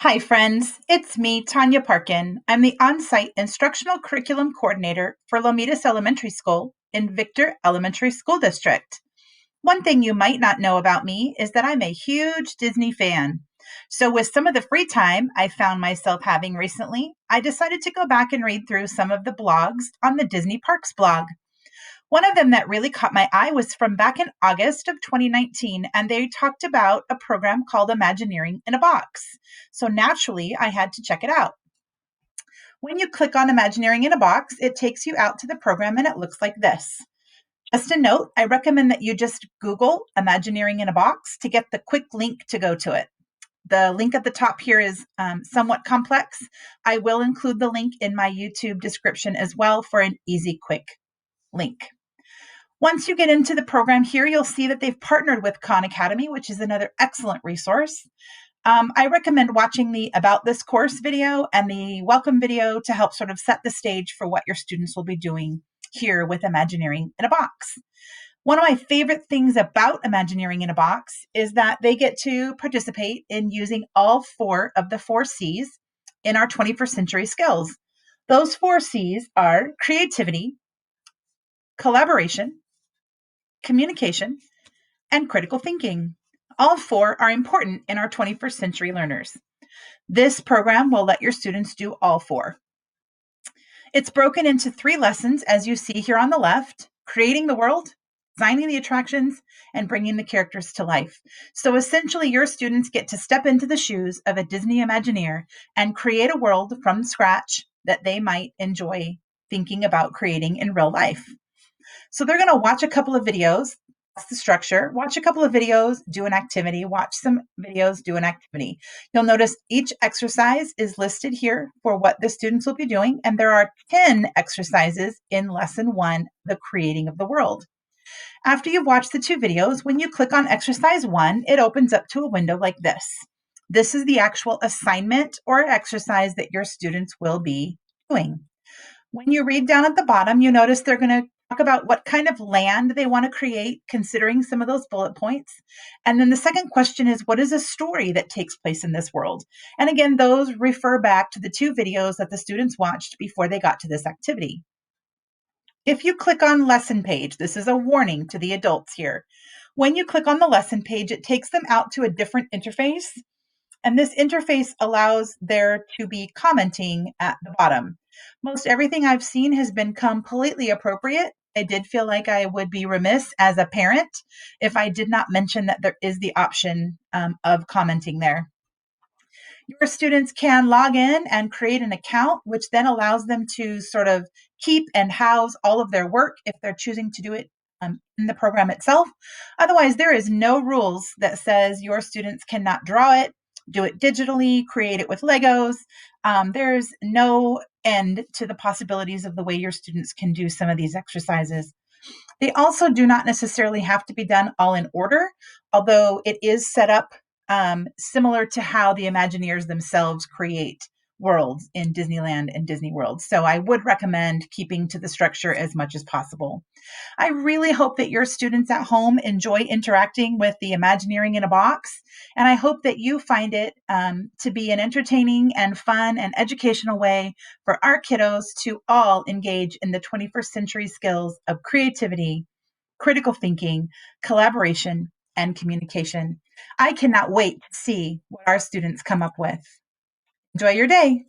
Hi, friends. It's me, Tanya Parkin. I'm the on-site instructional curriculum coordinator for Lomitas Elementary School in Victor Elementary School District. One thing you might not know about me is that I'm a huge Disney fan. So, with some of the free time I found myself having recently, I decided to go back and read through some of the blogs on the Disney Parks blog. One of them that really caught my eye was from back in August of 2019, and they talked about a program called Imagineering in a Box. So naturally, I had to check it out. When you click on Imagineering in a Box, it takes you out to the program and it looks like this. Just a note, I recommend that you just Google Imagineering in a Box to get the quick link to go to it. The link at the top here is somewhat complex. I will include the link in my YouTube description as well for an easy, quick link. Once you get into the program here, you'll see that they've partnered with Khan Academy, which is another excellent resource. I recommend watching the About This Course video and the Welcome video to help sort of set the stage for what your students will be doing here with Imagineering in a Box. One of my favorite things about Imagineering in a Box is that they get to participate in using all four of the 4 C's in our 21st century skills. Those 4 C's are creativity, collaboration, communication, and critical thinking. All four are important in our 21st century learners. This program will let your students do all four. It's broken into 3 lessons, as you see here on the left: creating the world, designing the attractions, and bringing the characters to life. So essentially, your students get to step into the shoes of a Disney Imagineer and create a world from scratch that they might enjoy thinking about creating in real life. So they're going to watch a couple of videos. That's the structure. Watch a couple of videos, do an activity, watch some videos, do an activity. You'll notice each exercise is listed here for what the students will be doing, and there are 10 exercises in lesson 1, the creating of the world. After you've watched the 2 videos, when you click on exercise 1, it opens up to a window like this. This is the actual assignment or exercise that your students will be doing. When you read down at the bottom, you notice they're going to talk about what kind of land they want to create, considering some of those bullet points. And then the second question is, what is a story that takes place in this world? And again, those refer back to the 2 videos that the students watched before they got to this activity. If you click on lesson page, this is a warning to the adults here. When you click on the lesson page, it takes them out to a different interface. And this interface allows there to be commenting at the bottom. Most everything I've seen has been completely appropriate. I did feel like I would be remiss as a parent if I did not mention that there is the option of commenting there. Your students can log in and create an account, which then allows them to sort of keep and house all of their work if they're choosing to do it in the program itself. Otherwise, there is no rules that says your students cannot draw it, do it digitally, create it with Legos. There's no end to the possibilities of the way your students can do some of these exercises. They also do not necessarily have to be done all in order, although it is set up similar to how the Imagineers themselves create worlds in Disneyland and Disney World. So I would recommend keeping to the structure as much as possible. I really hope that your students at home enjoy interacting with the Imagineering in a Box, and I hope that you find it to be an entertaining and fun and educational way for our kiddos to all engage in the 21st century skills of creativity, critical thinking, collaboration, and communication. I cannot wait to see what our students come up with. Enjoy your day.